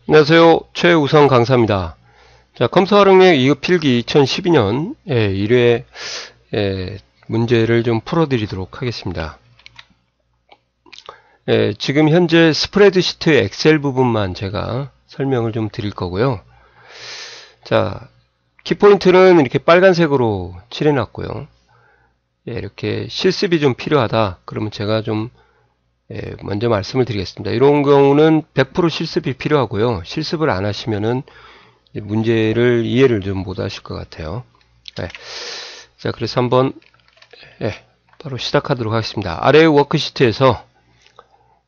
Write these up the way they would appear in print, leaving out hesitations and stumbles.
안녕하세요. 최우성 강사입니다. 자, 컴퓨터 활용력 2급 필기 2012년 1회 문제를 좀 풀어드리도록 하겠습니다. 지금 현재 스프레드시트 엑셀 부분만 제가 설명을 좀 드릴 거고요. 자, 키포인트는 이렇게 빨간색으로 칠해놨고요. 이렇게 실습이 좀 필요하다. 그러면 제가 좀 먼저 말씀을 드리겠습니다. 이런 경우는 100% 실습이 필요하고요. 실습을 안 하시면은 문제를 이해를 좀 못 하실 것 같아요. 자, 그래서 한번 바로 시작하도록 하겠습니다. 아래 워크시트에서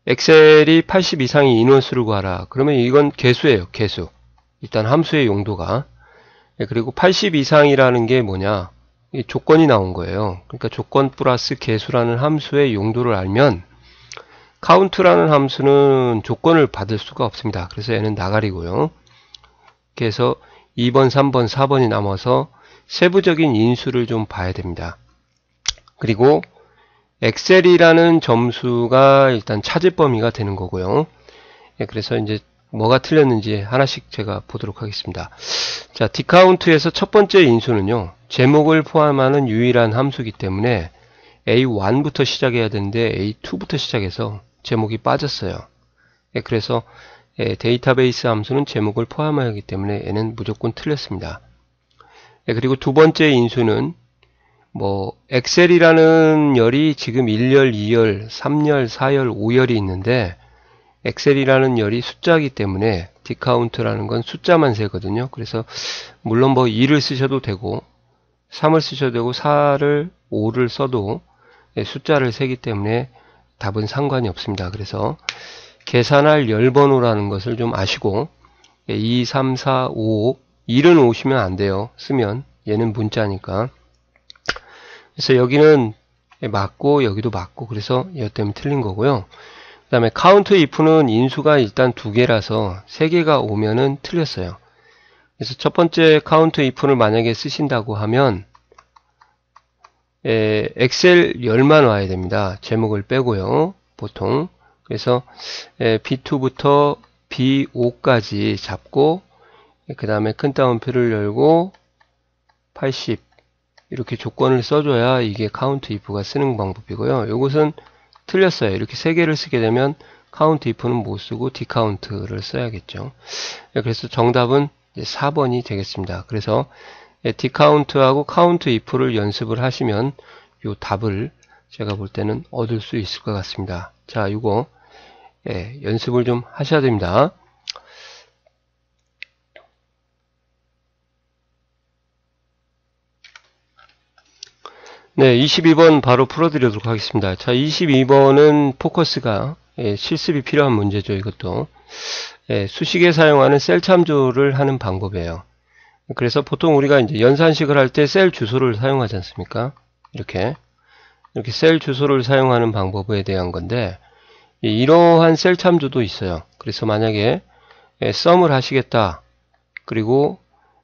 엑셀이 80 이상의 인원수를 구하라. 그러면 이건 개수예요. 개수. 일단 함수의 용도가. 그리고 80 이상이라는 게 뭐냐? 이 조건이 나온 거예요. 그러니까 조건 플러스 개수라는 함수의 용도를 알면 count라는 함수는 조건을 받을 수가 없습니다. 그래서 얘는 나가리고요. 그래서 2번, 3번, 4번이 남아서 세부적인 인수를 좀 봐야 됩니다. 그리고 엑셀이라는 점수가 일단 차지 범위가 되는 거고요. 그래서 이제 뭐가 틀렸는지 하나씩 제가 보도록 하겠습니다. 자, dcount에서 첫 번째 인수는요, 제목을 포함하는 유일한 함수이기 때문에 A1부터 시작해야 되는데 A2부터 시작해서 제목이 빠졌어요. 그래서 데이터베이스 함수는 제목을 포함하기 하기 때문에 얘는 무조건 틀렸습니다. 그리고 두 번째 인수는 엑셀이라는 열이 지금 1열, 2열, 3열, 4열, 5열이 있는데 엑셀이라는 열이 숫자이기 때문에 dcount라는 건 숫자만 세거든요. 그래서 물론 2를 쓰셔도 되고 3을 쓰셔도 되고 4를 5를 써도 숫자를 세기 때문에 답은 상관이 없습니다. 그래서 계산할 열번호라는 것을 좀 아시고 2, 3, 4, 5 1은 오시면 안 돼요. 쓰면 얘는 문자니까. 그래서 여기는 맞고 여기도 맞고 그래서 이것 때문에 틀린 거고요. 그 다음에 count if는 인수가 일단 두 개라서 세 개가 오면은 틀렸어요. 그래서 첫 번째 count if를 만약에 쓰신다고 하면 엑셀 열만 와야 됩니다. 제목을 빼고요. 보통. 그래서 B2부터 B5까지 잡고 그 다음에 큰 따옴표를 열고 80 이렇게 조건을 써줘야 이게 count if가 쓰는 방법이고요. 이것은 틀렸어요. 이렇게 세 개를 쓰게 되면 count if는 못 쓰고 dcount를 써야겠죠. 그래서 정답은 4번이 되겠습니다. 그래서 dcount하고 count if를 연습을 하시면 요 답을 제가 볼 때는 얻을 수 있을 것 같습니다. 자, 이거 연습을 좀 하셔야 됩니다. 네, 22번 바로 풀어드리도록 하겠습니다. 자, 22번은 포커스가 실습이 필요한 문제죠. 이것도 수식에 사용하는 셀 참조를 하는 방법이에요. 그래서 보통 우리가 이제 연산식을 할 때 셀 주소를 사용하지 않습니까? 이렇게 셀 주소를 사용하는 방법에 대한 건데 이러한 셀 참조도 있어요. 그래서 만약에 썸을 하시겠다. 그리고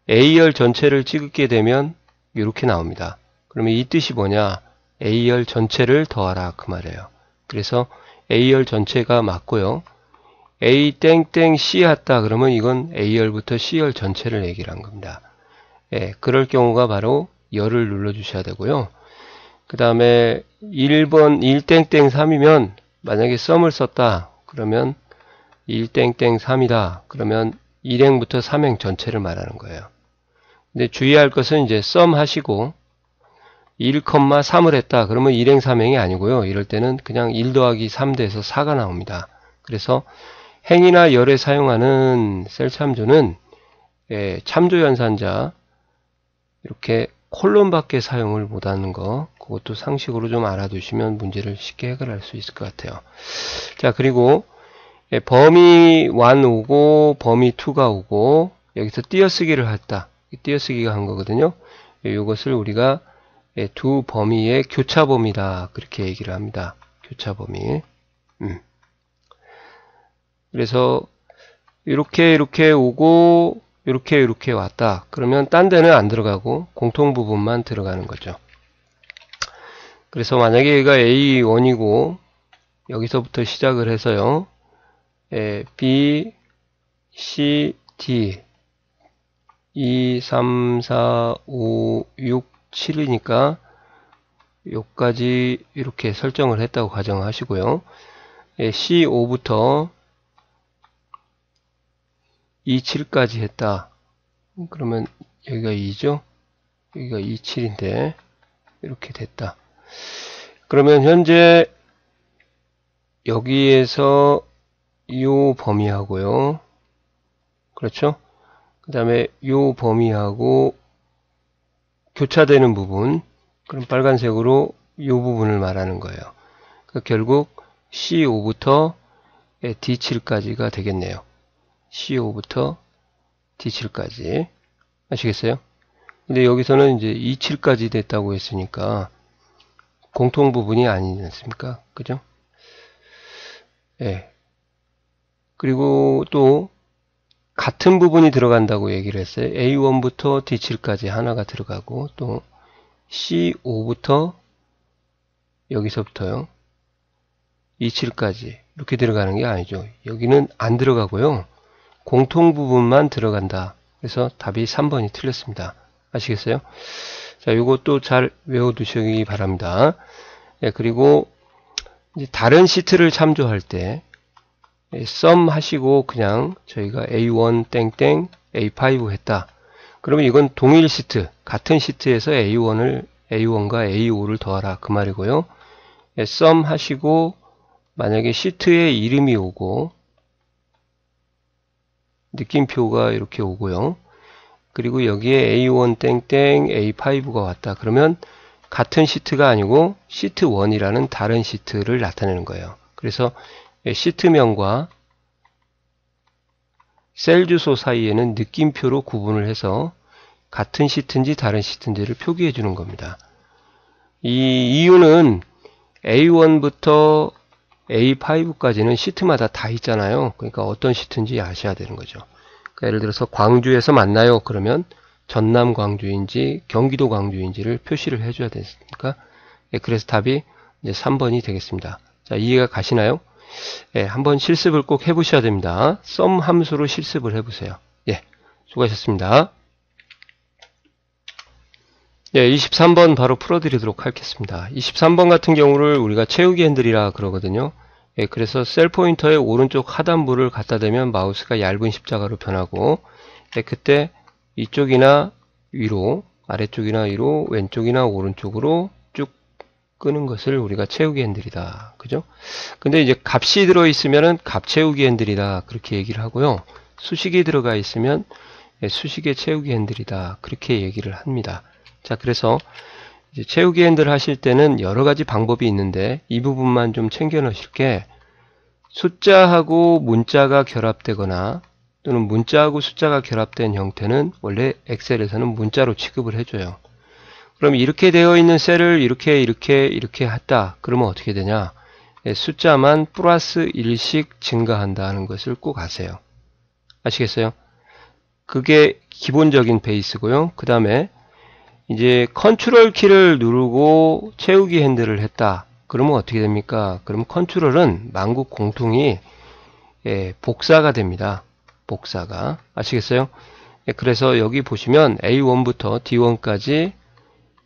A열 전체를 찍게 되면 이렇게 나옵니다. 그러면 이 뜻이 뭐냐? A열 전체를 더하라 그 말이에요. 그래서 A열 전체가 맞고요. A 땡땡 C 했다 그러면 이건 A열부터 C열 전체를 얘기를 한 겁니다. 그럴 경우가 바로 열을 눌러 주셔야 되고요. 그 다음에 1번 1땡땡 3이면 만약에 썸을 썼다 그러면 1땡땡 3이다 그러면 1행부터 3행 전체를 말하는 거예요. 근데 주의할 것은 이제 썸 하시고 1,3을 했다 그러면 1행 3행이 아니고요. 이럴 때는 그냥 1 더하기 3 돼서 4가 나옵니다. 그래서 행이나 열에 사용하는 셀 참조는 참조 연산자 이렇게 콜론밖에 사용을 못하는 거 그것도 상식으로 좀 알아두시면 문제를 쉽게 해결할 수 있을 것 같아요. 자, 그리고 범위 1 오고 범위 2가 오고 여기서 띄어쓰기를 했다. 띄어쓰기가 한 거거든요. 이것을 우리가 두 범위의 교차 범위다 그렇게 얘기를 합니다. 교차 범위. 그래서 이렇게 오고 이렇게 왔다. 그러면 딴 데는 안 들어가고 공통 부분만 들어가는 거죠. 그래서 만약에 얘가 A1이고 여기서부터 시작을 해서요. B C, D 2, 3, 4, 5, 6, 7이니까 요까지 이렇게 설정을 했다고 가정하시고요. C5부터 E7까지 했다. 그러면 여기가 2죠? 여기가 27인데 이렇게 됐다. 그러면 현재 여기에서 요 범위하고요. 그렇죠? 그 다음에 요 범위하고 교차되는 부분, 그럼 빨간색으로 요 부분을 말하는 거예요. 그러니까 결국 C5부터 D7까지가 되겠네요. C5부터 D7까지. 아시겠어요? 근데 여기서는 이제 E7까지 됐다고 했으니까 공통 부분이 아니지 않습니까? 그죠? 예. 그리고 또 같은 부분이 들어간다고 얘기를 했어요. A1부터 D7까지 하나가 들어가고 또 C5부터 여기서부터요. E7까지 이렇게 들어가는 게 아니죠. 여기는 안 들어가고요. 공통 부분만 들어간다. 그래서 답이 3번이 틀렸습니다. 아시겠어요? 자, 요것도 잘 외워두시기 바랍니다. 예, 그리고 이제 다른 시트를 참조할 때 썸 하시고 그냥 저희가 A1 땡땡 A5 했다. 그러면 이건 동일 시트, 같은 시트에서 A1과 A5를 더하라 그 말이고요. 썸 하시고 만약에 시트에 이름이 오고 느낌표가 이렇게 오고요. 그리고 여기에 A1 땡땡 A5가 왔다. 그러면 같은 시트가 아니고 시트 1이라는 다른 시트를 나타내는 거예요. 그래서 시트명과 셀 주소 사이에는 느낌표로 구분을 해서 같은 시트인지 다른 시트인지를 표기해 주는 겁니다. 이 이유는 A1부터 A5까지는 시트마다 다 있잖아요. 그러니까 어떤 시트인지 아셔야 되는 거죠. 그러니까 예를 들어서 광주에서 만나요. 그러면 전남 광주인지 경기도 광주인지를 표시를 해줘야 되니까. 그래서 답이 이제 3번이 되겠습니다. 자, 이해가 가시나요? 예, 한번 실습을 꼭 해보셔야 됩니다. 썸 함수로 실습을 해보세요. 예, 수고하셨습니다. 예, 23번 바로 풀어드리도록 하겠습니다. 23번 같은 경우를 우리가 채우기 핸들이라 그러거든요. 예, 그래서 셀 포인터의 오른쪽 하단부를 갖다 대면 마우스가 얇은 십자가로 변하고, 예, 그때 이쪽이나 위로, 아래쪽이나 위로, 왼쪽이나 오른쪽으로 쭉 끄는 것을 우리가 채우기 핸들이다. 그죠? 근데 이제 값이 들어있으면은 값 채우기 핸들이다. 그렇게 얘기를 하고요. 수식이 들어가 있으면 수식의 채우기 핸들이다. 그렇게 얘기를 합니다. 자, 그래서 이제 채우기 핸들 하실 때는 여러 가지 방법이 있는데 이 부분만 좀 챙겨 놓으실 게 숫자하고 문자가 결합되거나 또는 문자하고 숫자가 결합된 형태는 원래 엑셀에서는 문자로 취급을 해줘요. 그럼 이렇게 되어 있는 셀을 이렇게 했다. 그러면 어떻게 되냐? 숫자만 플러스 1씩 증가한다는 것을 꼭 아세요. 아시겠어요? 그게 기본적인 베이스고요. 그 다음에 이제 컨트롤 키를 누르고 채우기 핸들을 했다. 그러면 어떻게 됩니까? 그러면 컨트롤은 만국 공통이 복사가 됩니다. 복사가. 아시겠어요? 그래서 여기 보시면 A1부터 D1까지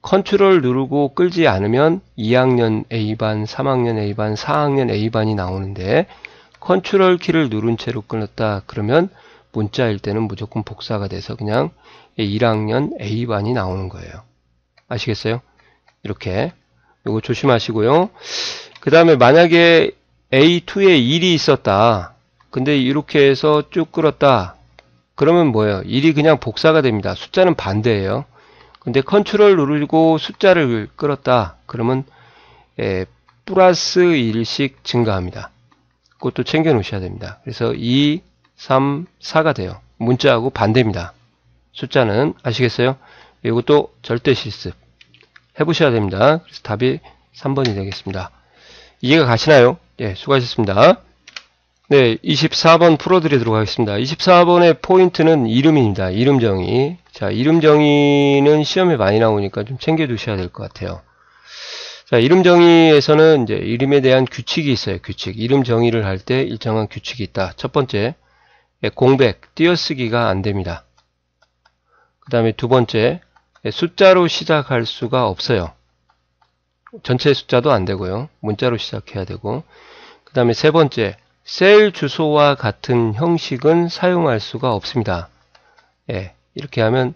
컨트롤 누르고 끌지 않으면 2학년 A반, 3학년 A반, 4학년 A반이 나오는데 컨트롤 키를 누른 채로 끌었다. 그러면 문자일 때는 무조건 복사가 돼서 그냥 1학년 A반이 나오는 거예요. 아시겠어요? 이렇게. 이거 조심하시고요. 그 다음에 만약에 A2에 1이 있었다. 근데 이렇게 해서 쭉 끌었다. 그러면 뭐예요? 1이 그냥 복사가 됩니다. 숫자는 반대예요. 근데 컨트롤 누르고 숫자를 끌었다. 그러면 플러스 1씩 증가합니다. 그것도 챙겨 놓으셔야 됩니다. 그래서 2, 3, 4가 돼요. 문자하고 반대입니다. 숫자는. 아시겠어요? 이것도 절대 실습 해보셔야 됩니다. 그래서 답이 3번이 되겠습니다. 이해가 가시나요? 예, 수고하셨습니다. 네, 24번 풀어드리도록 하겠습니다. 24번의 포인트는 이름입니다. 이름 정의. 자, 이름 정의는 시험에 많이 나오니까 좀 챙겨두셔야 될 것 같아요. 자, 이름 정의에서는 이제 이름에 대한 규칙이 있어요. 규칙. 이름 정의를 할 때 일정한 규칙이 있다. 첫 번째, 공백, 띄어쓰기가 안됩니다. 그 다음에 두 번째, 숫자로 시작할 수가 없어요. 전체 숫자도 안되고요. 문자로 시작해야 되고. 그 다음에 세 번째, 셀 주소와 같은 형식은 사용할 수가 없습니다. 이렇게 하면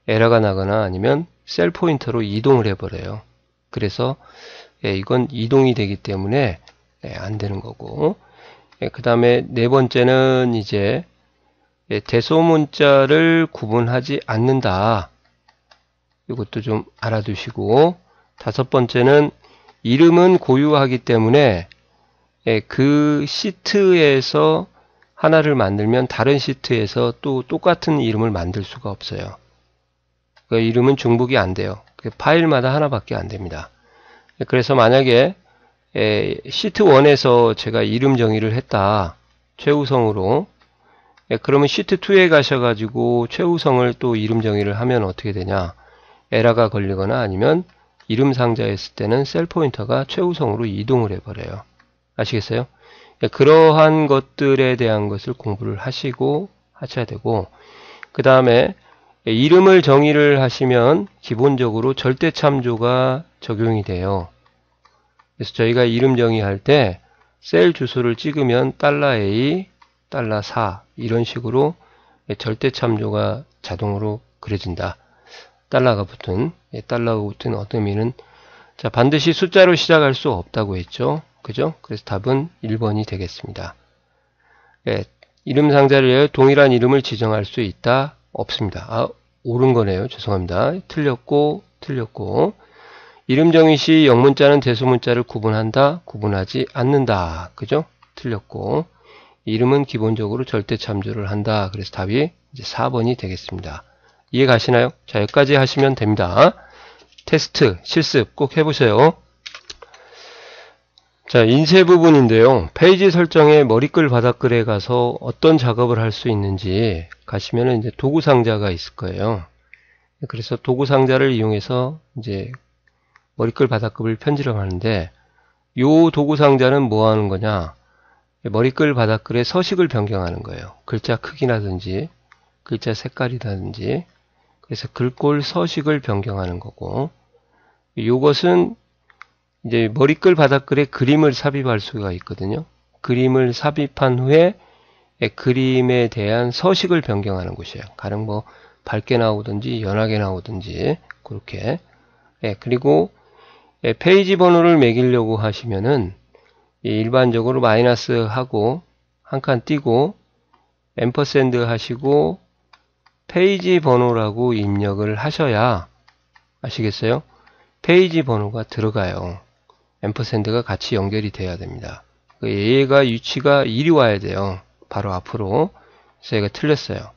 에러가 나거나 아니면 셀 포인터로 이동을 해버려요. 그래서 이건 이동이 되기 때문에 안 되는 거고. 그 다음에 네 번째는 이제 대소문자를 구분하지 않는다. 이것도 좀 알아두시고, 다섯 번째는 이름은 고유하기 때문에 그 시트에서 하나를 만들면 다른 시트에서 또 똑같은 이름을 만들 수가 없어요. 그 이름은 중복이 안 돼요. 파일마다 하나밖에 안 됩니다. 그래서 만약에 시트 1에서 제가 이름 정의를 했다. 최우성으로. 그러면 시트 2에 가셔가지고 최우성을 또 이름 정의를 하면 어떻게 되냐. 에러가 걸리거나 아니면 이름 상자에 있을 때는 셀 포인터가 최우성으로 이동을 해버려요. 아시겠어요? 그러한 것들에 대한 것을 공부를 하시고 하셔야 되고, 그 다음에 이름을 정의를 하시면 기본적으로 절대 참조가 적용이 돼요. 그래서 저희가 이름 정의할 때 셀 주소를 찍으면 $A, $4 이런 식으로 절대 참조가 자동으로 그려진다. 달러가 붙은 어떤 의미는 자 반드시 숫자로 시작할 수 없다고 했죠. 그죠? 그래서 답은 1번이 되겠습니다. 이름 상자를 동일한 이름을 지정할 수 있다? 없습니다. 옳은 거네요. 죄송합니다. 틀렸고 이름 정의 시 영문자는 대소문자를 구분한다? 구분하지 않는다. 그죠? 틀렸고 이름은 기본적으로 절대 참조를 한다. 그래서 답이 이제 4번이 되겠습니다. 이해 가시나요? 자, 여기까지 하시면 됩니다. 테스트, 실습 꼭 해보세요. 자, 인쇄 부분인데요. 페이지 설정에 머리글 바닥글에 가서 어떤 작업을 할 수 있는지 가시면은 이제 도구 상자가 있을 거예요. 그래서 도구 상자를 이용해서 이제 머리글 바닥글을 편집을 하는데, 요 도구 상자는 뭐 하는 거냐? 머리글 바닥글의 서식을 변경하는 거예요. 글자 크기라든지, 글자 색깔이라든지, 그래서 글꼴 서식을 변경하는 거고, 요것은 이제 머리글 바닥글에 그림을 삽입할 수가 있거든요. 그림을 삽입한 후에 그림에 대한 서식을 변경하는 곳이에요. 가령 뭐 밝게 나오든지 연하게 나오든지 그렇게. 그리고 페이지 번호를 매기려고 하시면은 일반적으로 마이너스 하고 한 칸 띄고 앰퍼샌드 하시고 페이지 번호라고 입력을 하셔야, 아시겠어요? 페이지 번호가 들어가요. 앰퍼샌드가 같이 연결이 돼야 됩니다. 얘가 위치가 이리 와야 돼요. 바로 앞으로. 그래서 얘가 틀렸어요.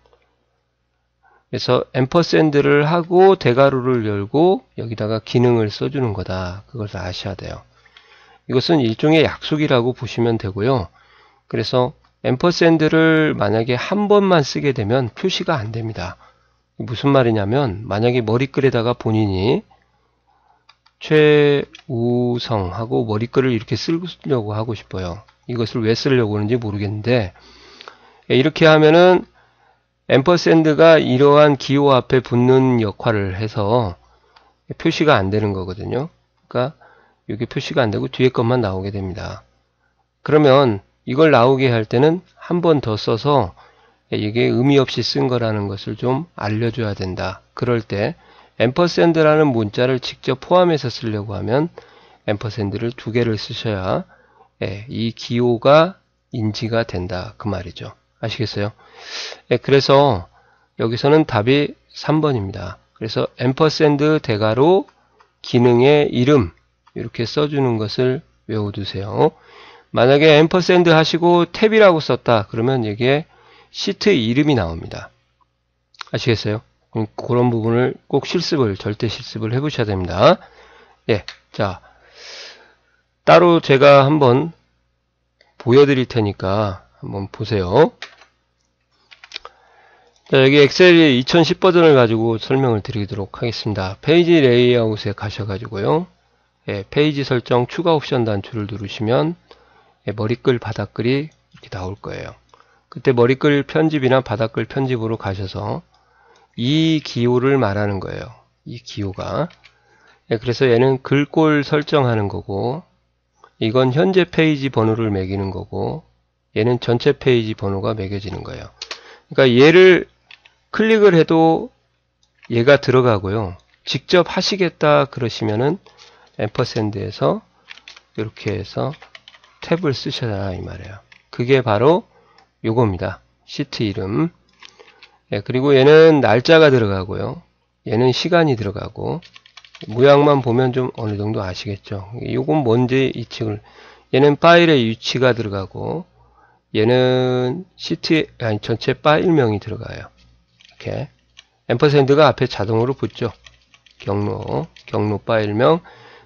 그래서 앰퍼샌드를 하고 대괄호를 열고 여기다가 기능을 써주는 거다. 그걸 아셔야 돼요. 이것은 일종의 약속이라고 보시면 되고요. 그래서 앰퍼샌드를 만약에 한 번만 쓰게 되면 표시가 안 됩니다. 무슨 말이냐면 만약에 머리글에다가 본인이 최우성하고 머리글을 이렇게 쓰려고 하고 싶어요. 이것을 왜 쓰려고 하는지 모르겠는데, 이렇게 하면은 앰퍼샌드가 이러한 기호 앞에 붙는 역할을 해서 표시가 안 되는 거거든요. 그러니까 이게 표시가 안 되고 뒤에 것만 나오게 됩니다. 그러면 이걸 나오게 할 때는 한 번 더 써서 이게 의미 없이 쓴 거라는 것을 좀 알려줘야 된다. 그럴 때 앰퍼샌드라는 문자를 직접 포함해서 쓰려고 하면 앰퍼샌드를 2개를 쓰셔야 이 기호가 인지가 된다. 그 말이죠. 아시겠어요? 그래서 여기서는 답이 3번입니다. 그래서 앰퍼샌드 대괄호 기능의 이름 이렇게 써주는 것을 외워두세요. 만약에 앰퍼샌드 하시고 탭이라고 썼다. 그러면 여기에 시트 이름이 나옵니다. 아시겠어요? 그런 부분을 꼭 절대 실습을 해보셔야 됩니다. 자, 따로 제가 한번 보여드릴 테니까 한번 보세요. 자, 여기 엑셀 2010 버전을 가지고 설명을 드리도록 하겠습니다. 페이지 레이아웃에 가셔가지고요. 페이지 설정 추가 옵션 단추를 누르시면 머리글 바닥글이 이렇게 나올 거예요. 그때 머리글 편집이나 바닥글 편집으로 가셔서 이 기호를 말하는 거예요. 이 기호가. 그래서 얘는 글꼴 설정하는 거고, 이건 현재 페이지 번호를 매기는 거고, 얘는 전체 페이지 번호가 매겨지는 거예요. 그러니까 얘를 클릭을 해도 얘가 들어가고요. 직접 하시겠다 그러시면은 앰퍼샌드에서 이렇게 해서 탭을 쓰셔라 이 말이에요. 그게 바로 요겁니다. 시트 이름. 그리고 얘는 날짜가 들어가고요. 얘는 시간이 들어가고, 모양만 보면 좀 어느 정도 아시겠죠. 요건 뭔지 이측을, 얘는 파일의 위치가 들어가고, 얘는 시트, 아니 전체 파일명이 들어가요. 이렇게 앰퍼샌드가 앞에 자동으로 붙죠. 경로 파일명.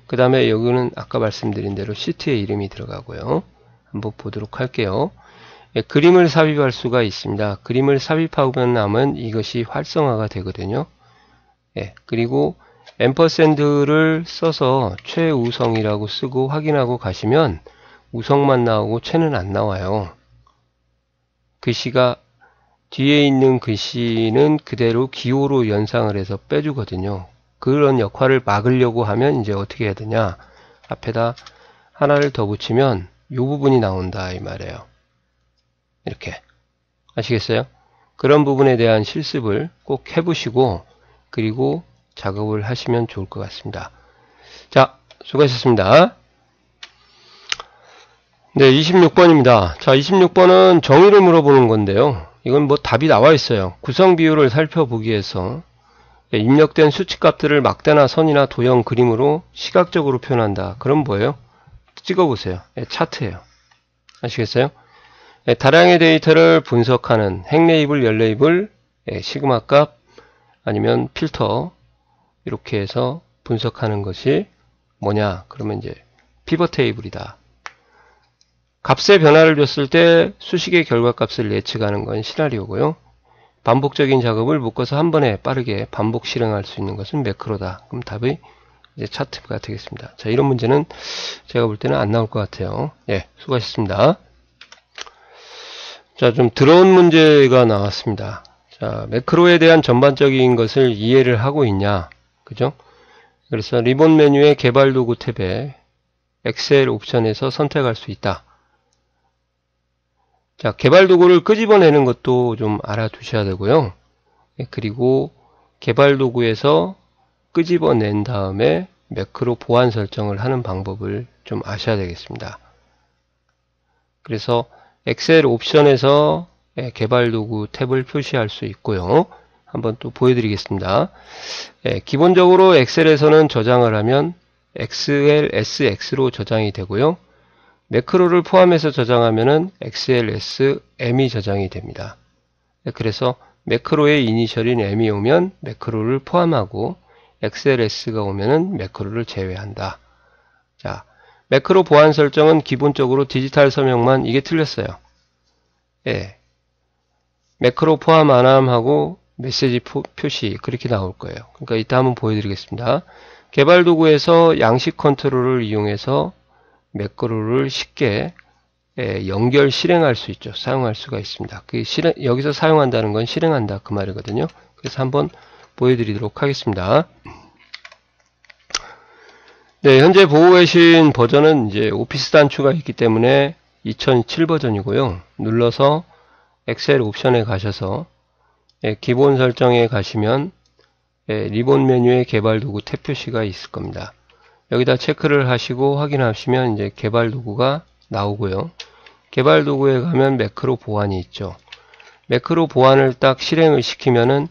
그 다음에 여기는 아까 말씀드린 대로 시트의 이름이 들어가고요. 한번 보도록 할게요. 그림을 삽입할 수가 있습니다. 그림을 삽입하고 나면 이것이 활성화가 되거든요. 그리고 앰퍼샌드를 써서 최우성이라고 쓰고 확인하고 가시면 우성만 나오고 최는 안 나와요. 글씨가 뒤에 있는 글씨는 그대로 기호로 연상을 해서 빼주거든요. 그런 역할을 막으려고 하면 이제 어떻게 해야 되냐, 앞에다 하나를 더 붙이면 이 부분이 나온다 이 말이에요. 이렇게 아시겠어요? 그런 부분에 대한 실습을 꼭 해보시고 그리고 작업을 하시면 좋을 것 같습니다. 자, 수고하셨습니다. 네, 26번입니다. 자, 26번은 정의를 물어보는 건데요. 이건 뭐 답이 나와 있어요. 구성 비율을 살펴보기 위해서 입력된 수치값들을 막대나 선이나 도형 그림으로 시각적으로 표현한다. 그럼 뭐예요? 찍어보세요. 차트예요. 아시겠어요? 다량의 데이터를 분석하는 행레이블, 열레이블, 시그마 값 아니면 필터 이렇게 해서 분석하는 것이 뭐냐? 그러면 이제 피벗 테이블이다. 값의 변화를 줬을 때 수식의 결과값을 예측하는 건 시나리오고요. 반복적인 작업을 묶어서 한 번에 빠르게 반복 실행할 수 있는 것은 매크로다. 그럼 답이 이제 차트가 되겠습니다. 자, 이런 문제는 제가 볼 때는 안 나올 것 같아요. 예, 수고하셨습니다. 자, 좀 들어온 문제가 나왔습니다. 자, 매크로에 대한 전반적인 것을 이해를 하고 있냐, 그죠? 그래서 리본 메뉴의 개발 도구 탭에 엑셀 옵션에서 선택할 수 있다. 자, 개발 도구를 끄집어내는 것도 좀 알아두셔야 되고요. 그리고 개발 도구에서 끄집어낸 다음에 매크로 보안 설정을 하는 방법을 좀 아셔야 되겠습니다. 그래서 엑셀 옵션에서 개발 도구 탭을 표시할 수 있고요. 한번 또 보여드리겠습니다. 기본적으로 엑셀에서는 저장을 하면 XLSX로 저장이 되고요. 매크로를 포함해서 저장하면은 XLSM이 저장이 됩니다. 그래서 매크로의 이니셜인 M이 오면 매크로를 포함하고 XLS가 오면은 매크로를 제외한다. 자, 매크로 보안 설정은 기본적으로 디지털 서명만, 이게 틀렸어요. 예. 매크로 포함 안함하고 메시지 표시 그렇게 나올 거예요. 그러니까 이따 한번 보여드리겠습니다. 개발 도구에서 양식 컨트롤을 이용해서 매크로를 쉽게 연결 실행할 수 있죠. 사용할 수가 있습니다. 여기서 사용한다는 건 실행한다 그 말이거든요. 그래서 한번 보여드리도록 하겠습니다. 네, 현재 보고 계신 버전은 이제 오피스 단추가 있기 때문에 2007 버전이고요. 눌러서 엑셀 옵션에 가셔서 기본 설정에 가시면 리본 메뉴에 개발 도구 탭 표시가 있을 겁니다. 여기다 체크를 하시고 확인하시면 이제 개발 도구가 나오고요. 개발 도구에 가면 매크로 보안이 있죠. 매크로 보안을 딱 실행을 시키면은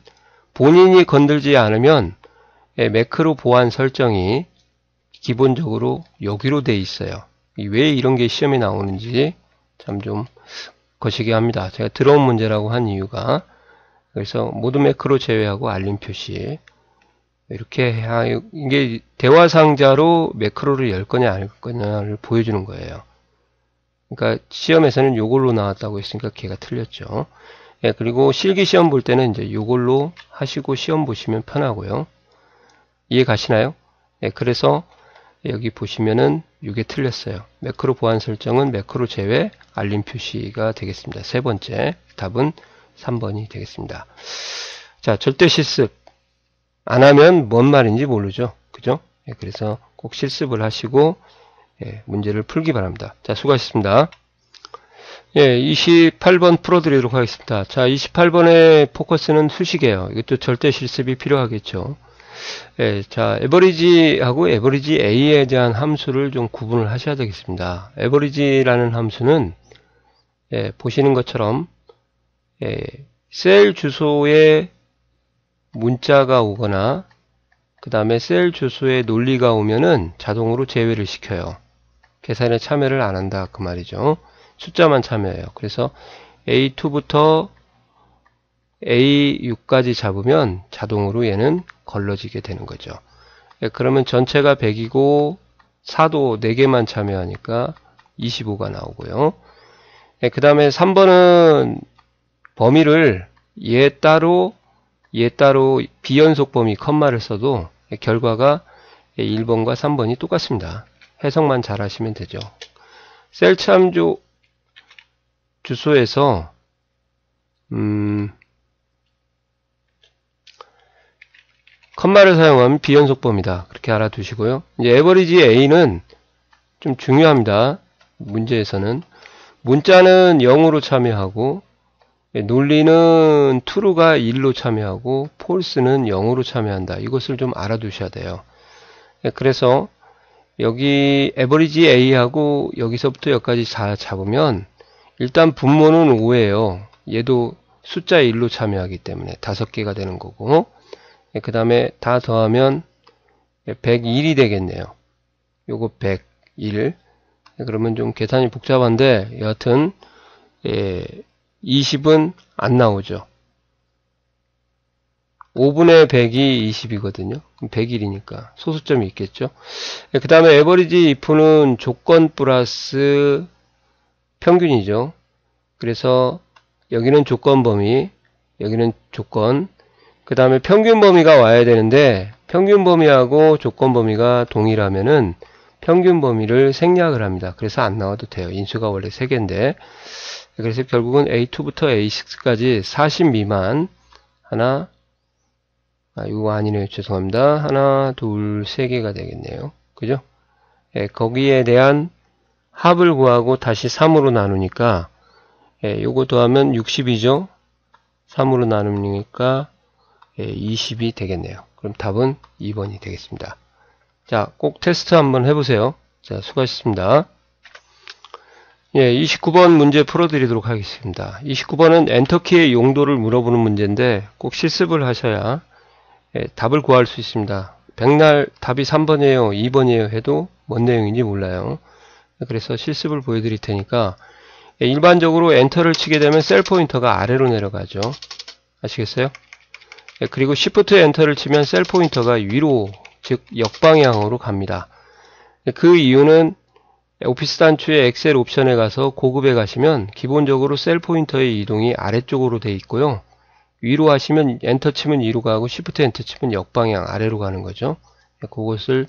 본인이 건들지 않으면 매크로 보안 설정이 기본적으로 여기로 돼 있어요. 왜 이런 게 시험에 나오는지 참 좀 거시기 합니다. 제가 들어온 문제라고 한 이유가, 그래서 모든 매크로 제외하고 알림 표시, 이렇게 이게 대화 상자로 매크로를 열 거냐 안 열 거냐를 보여주는 거예요. 그러니까 시험에서는 요걸로 나왔다고 했으니까 걔가 틀렸죠. 예, 그리고 실기 시험 볼 때는 이제 요걸로 하시고 시험 보시면 편하고요. 이해 가시나요? 예, 그래서 여기 보시면은 이게 틀렸어요. 매크로 보안 설정은 매크로 제외 알림 표시가 되겠습니다. 세 번째 답은 3번이 되겠습니다. 자, 절대 실습 안 하면 뭔 말인지 모르죠. 그죠? 그래서 꼭 실습을 하시고 문제를 풀기 바랍니다. 자, 수고하셨습니다. 28번 풀어드리도록 하겠습니다. 자, 28번의 포커스는 수식이에요. 이것도 절대 실습이 필요하겠죠. 자, 에버리지하고 에버리지 A에 대한 함수를 좀 구분을 하셔야 되겠습니다. 에버리지라는 함수는 보시는 것처럼 셀 주소에 문자가 오거나 그 다음에 셀 주소에 논리가 오면은 자동으로 제외를 시켜요. 계산에 참여를 안 한다 그 말이죠. 숫자만 참여해요. 그래서 A2부터 A6까지 잡으면 자동으로 얘는 걸러지게 되는 거죠. 그러면 전체가 100이고 4도 4개만 참여하니까 25가 나오고요. 그 다음에 3번은 범위를 얘 따로 비연속 범위 컴마를 써도 결과가 1번과 3번이 똑같습니다. 해석만 잘 하시면 되죠. 셀 참조 주소에서 컴마를 사용하면 비연속범위다. 그렇게 알아두시고요. 이제 에버리지 A는 좀 중요합니다. 문제에서는 문자는 0으로 참여하고 논리는 true가 1로 참여하고 false는 0으로 참여한다. 이것을 좀 알아두셔야 돼요. 그래서 여기 에버리지 A하고 여기서부터 여기까지 다 잡으면 일단 분모는 5예요. 얘도 숫자 1로 참여하기 때문에 5개가 되는 거고 그 다음에 다 더하면 101이 되겠네요. 요거 101. 그러면 좀 계산이 복잡한데 여하튼 20은 안 나오죠. 5분의 100이 20이거든요. 101이니까 소수점이 있겠죠. 그 다음에 에버리지 if는 조건 플러스 평균이죠. 그래서 여기는 조건 범위, 여기는 조건, 그 다음에 평균 범위가 와야 되는데 평균 범위하고 조건 범위가 동일하면은 평균 범위를 생략을 합니다. 그래서 안 나와도 돼요. 인수가 원래 3개인데 그래서 결국은 A2부터 A6까지 40 미만 하나, 이거 아니네요. 죄송합니다. 하나, 둘, 3개가 되겠네요. 그죠? 거기에 대한 합을 구하고 다시 3으로 나누니까 요거 더하면 60이죠. 3으로 나누니까 20이 되겠네요. 그럼 답은 2번이 되겠습니다. 자, 꼭 테스트 한번 해보세요. 자, 수고하셨습니다. 29번 문제 풀어드리도록 하겠습니다. 29번은 엔터키의 용도를 물어보는 문제인데 꼭 실습을 하셔야 답을 구할 수 있습니다. 백날 답이 3번이에요, 2번이에요 해도 뭔 내용인지 몰라요. 그래서 실습을 보여드릴 테니까 일반적으로 엔터를 치게 되면 셀 포인터가 아래로 내려가죠. 아시겠어요? 그리고 Shift 엔터를 치면 셀 포인터가 위로, 즉 역방향으로 갑니다. 그 이유는 오피스 단추의 엑셀 옵션에 가서 고급에 가시면 기본적으로 셀 포인터의 이동이 아래쪽으로 되어 있고요. 위로 하시면 엔터 치면 위로 가고 Shift 엔터 치면 역방향 아래로 가는 거죠. 그것을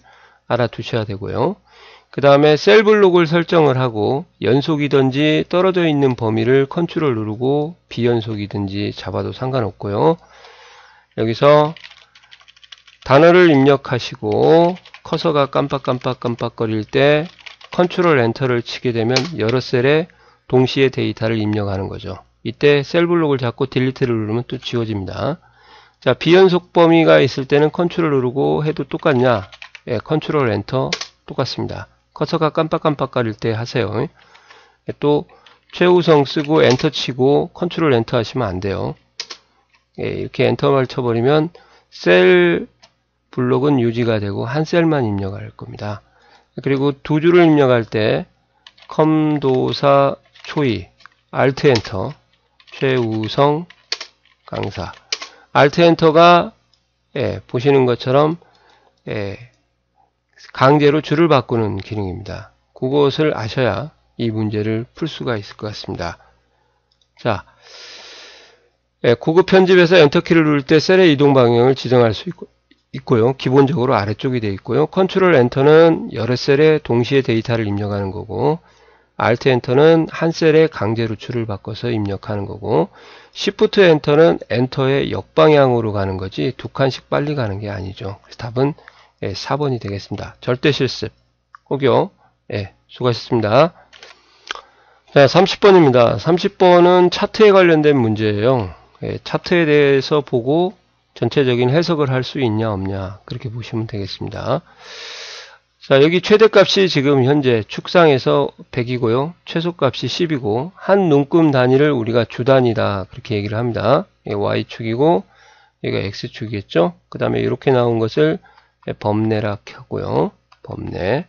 알아두셔야 되고요. 그 다음에 셀 블록을 설정을 하고 연속이든지 떨어져 있는 범위를 컨트롤 누르고 비연속이든지 잡아도 상관없고요. 여기서 단어를 입력하시고 커서가 깜빡거릴 때 컨트롤 엔터를 치게 되면 여러 셀에 동시에 데이터를 입력하는 거죠. 이때 셀 블록을 잡고 딜리트를 누르면 또 지워집니다. 자, 비연속 범위가 있을 때는 컨트롤 누르고 해도 똑같냐? 컨트롤 엔터 똑같습니다. 커서가 깜빡거릴 때 하세요. 또 최우성 쓰고 엔터 치고 컨트롤 엔터 하시면 안 돼요. 이렇게 엔터만 쳐버리면 셀 블록은 유지가 되고 한 셀만 입력할 겁니다. 그리고 두 줄을 입력할 때 컴도사 초이 알트 엔터 최우성 강사 알트 엔터가 보시는 것처럼 강제로 줄을 바꾸는 기능입니다. 그것을 아셔야 이 문제를 풀 수가 있을 것 같습니다. 자, 고급 편집에서 엔터키를 누를 때 셀의 이동 방향을 지정할 수 있고요. 기본적으로 아래쪽이 되어 있고요. 컨트롤 엔터는 여러 셀에 동시에 데이터를 입력하는 거고, 알트 엔터는 한 셀에 강제 루출을 바꿔서 입력하는 거고, 시프트 엔터는 엔터의 역방향으로 가는 거지 두 칸씩 빨리 가는 게 아니죠. 그래서 답은 4번이 되겠습니다. 절대 실습 꼭요. 수고하셨습니다. 자, 30번입니다. 30번은 차트에 관련된 문제예요. 차트에 대해서 보고 전체적인 해석을 할 수 있냐 없냐 그렇게 보시면 되겠습니다. 자, 여기 최대값이 지금 현재 축상에서 100이고요. 최소값이 10이고 한 눈금 단위를 우리가 주단위다 그렇게 얘기를 합니다. Y축이고 얘가 X축이겠죠. 그 다음에 이렇게 나온 것을 범례라 하고요. 범례.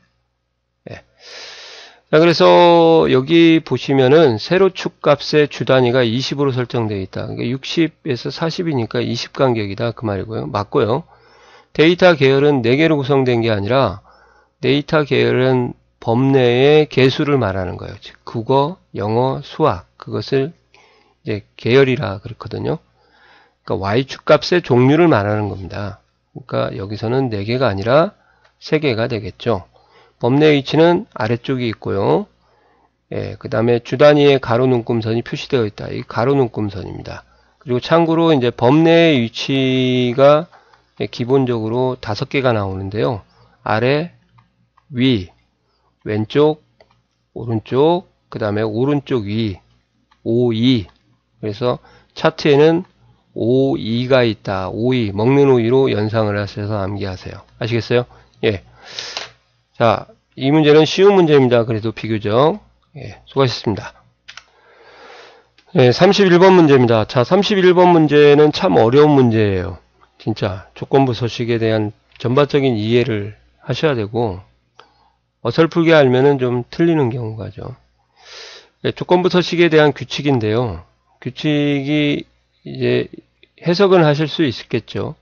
자, 그래서 여기 보시면은 세로축 값의 주단위가 20으로 설정되어 있다. 그러니까 60에서 40이니까 20 간격이다 그 말이고요. 맞고요. 데이터 계열은 4개로 구성된 게 아니라 데이터 계열은 범례의 개수를 말하는 거예요. 즉 국어, 영어, 수학 그것을 이제 계열이라 그렇거든요. 그러니까 Y축 값의 종류를 말하는 겁니다. 그러니까 여기서는 4개가 아니라 3개가 되겠죠. 범례 위치는 아래쪽이 있고요. 그 다음에 주단위의 가로 눈금선이 표시되어 있다. 이 가로 눈금선입니다. 그리고 참고로 이제 범례의 위치가 기본적으로 5개가 나오는데요. 아래, 위, 왼쪽, 오른쪽, 그 다음에 오른쪽 위, 5, 2. 그래서 차트에는 5, 2가 있다. 5, 2. 먹는 오이로 연상을 하셔서 암기하세요. 아시겠어요? 자, 이 문제는 쉬운 문제입니다. 그래도 비교적. 수고하셨습니다. 31번 문제입니다. 자, 31번 문제는 참 어려운 문제예요. 진짜 조건부 서식에 대한 전반적인 이해를 하셔야 되고 어설프게 알면은 좀 틀리는 경우가죠. 조건부 서식에 대한 규칙인데요. 규칙이 이제 해석은 하실 수 있겠죠.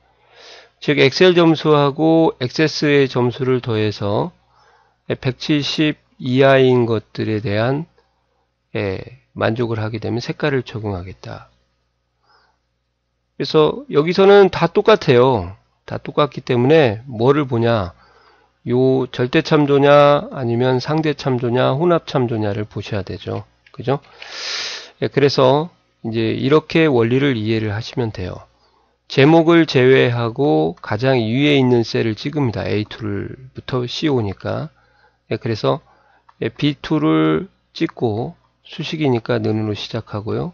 즉 엑셀 점수하고 액세스의 점수를 더해서 170 이하인 것들에 대한 만족을 하게 되면 색깔을 적용하겠다. 그래서 여기서는 다 똑같아요. 다 똑같기 때문에 뭐를 보냐, 요 절대 참조냐 아니면 상대 참조냐 혼합 참조냐를 보셔야 되죠. 그죠? 그래서 이제 이렇게 원리를 이해를 하시면 돼요. 제목을 제외하고 가장 위에 있는 셀을 찍습니다. A2부터 C5니까. 그래서 B2를 찍고 수식이니까 는으로 시작하고요.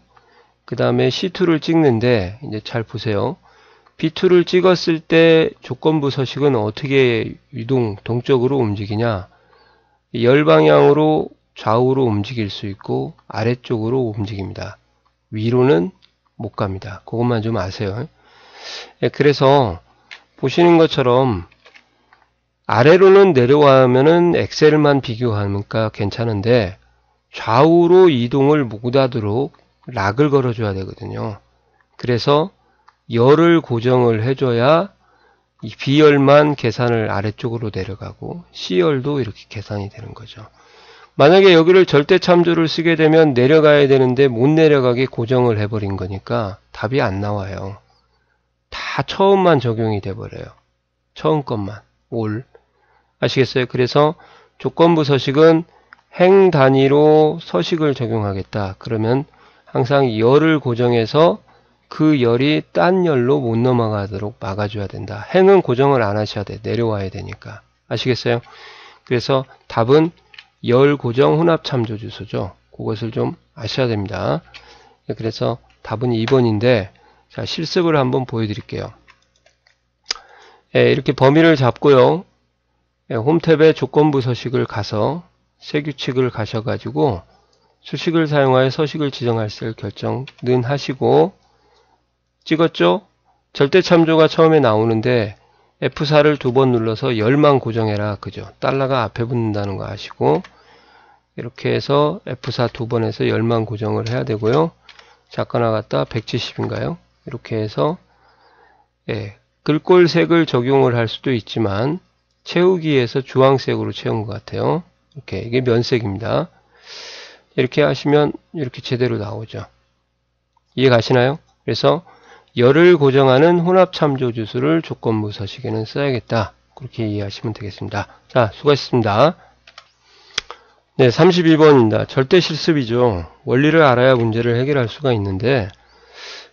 그 다음에 C2를 찍는데 이제 잘 보세요. B2를 찍었을 때 조건부 서식은 어떻게 동쪽으로 움직이냐. 열 방향으로 좌우로 움직일 수 있고 아래쪽으로 움직입니다. 위로는 못 갑니다. 그것만 좀 아세요. 그래서 보시는 것처럼 아래로는 내려가면은 엑셀만 비교하니까 괜찮은데 좌우로 이동을 못하도록 락을 걸어줘야 되거든요. 그래서 열을 고정을 해줘야 이 B열만 계산을 아래쪽으로 내려가고 C열도 이렇게 계산이 되는 거죠. 만약에 여기를 절대 참조를 쓰게 되면 내려가야 되는데 못 내려가게 고정을 해버린 거니까 답이 안 나와요. 다 처음만 적용이 돼버려요. 처음 것만. 올. 아시겠어요? 그래서 조건부 서식은 행 단위로 서식을 적용하겠다. 그러면 항상 열을 고정해서 그 열이 딴 열로 못 넘어가도록 막아줘야 된다. 행은 고정을 안 하셔야 돼. 내려와야 되니까. 아시겠어요? 그래서 답은 열 고정 혼합 참조 주소죠. 그것을 좀 아셔야 됩니다. 그래서 답은 2번인데 자, 실습을 한번 보여드릴게요. 이렇게 범위를 잡고요. 홈탭에 조건부 서식을 가서 새 규칙을 가셔가지고 수식을 사용하여 서식을 지정할 셀 결정는 하시고 찍었죠? 절대 참조가 처음에 나오는데 F4를 2번 눌러서 열만 고정해라. 그죠? 달러가 앞에 붙는다는 거 아시고 이렇게 해서 F4 2번 해서 열만 고정을 해야 되고요. 작가 나갔다 170인가요? 이렇게 해서 글꼴색을 적용을 할 수도 있지만 채우기에서 주황색으로 채운 것 같아요. 이렇게 이게 면색입니다. 이렇게 하시면 이렇게 제대로 나오죠. 이해 가시나요? 그래서 열을 고정하는 혼합참조주수를 조건부 서식에는 써야겠다. 그렇게 이해하시면 되겠습니다. 자, 수고하셨습니다. 네, 32번입니다. 절대 실습이죠. 원리를 알아야 문제를 해결할 수가 있는데,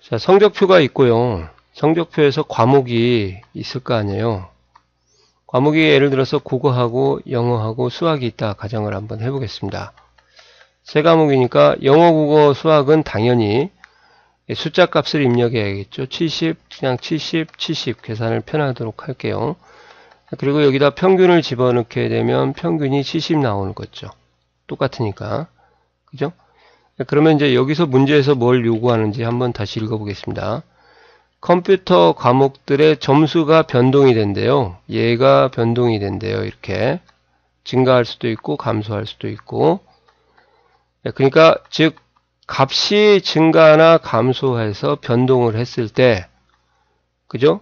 자, 성적표가 있고요. 성적표에서 과목이 있을 거 아니에요. 과목이 예를 들어서 국어하고 영어하고 수학이 있다 가정을 한번 해보겠습니다. 세 과목이니까 영어, 국어, 수학은 당연히 숫자 값을 입력해야겠죠. 70, 그냥 70, 70 계산을 편하도록 할게요. 그리고 여기다 평균을 집어넣게 되면 평균이 70 나오는 거죠. 똑같으니까. 그죠? 그러면 이제 여기서 문제에서 뭘 요구하는지 한번 다시 읽어보겠습니다. 컴퓨터 과목들의 점수가 변동이 된대요. 얘가 변동이 된대요. 이렇게. 증가할 수도 있고 감소할 수도 있고. 그러니까 즉 값이 증가나 감소해서 변동을 했을 때, 그죠?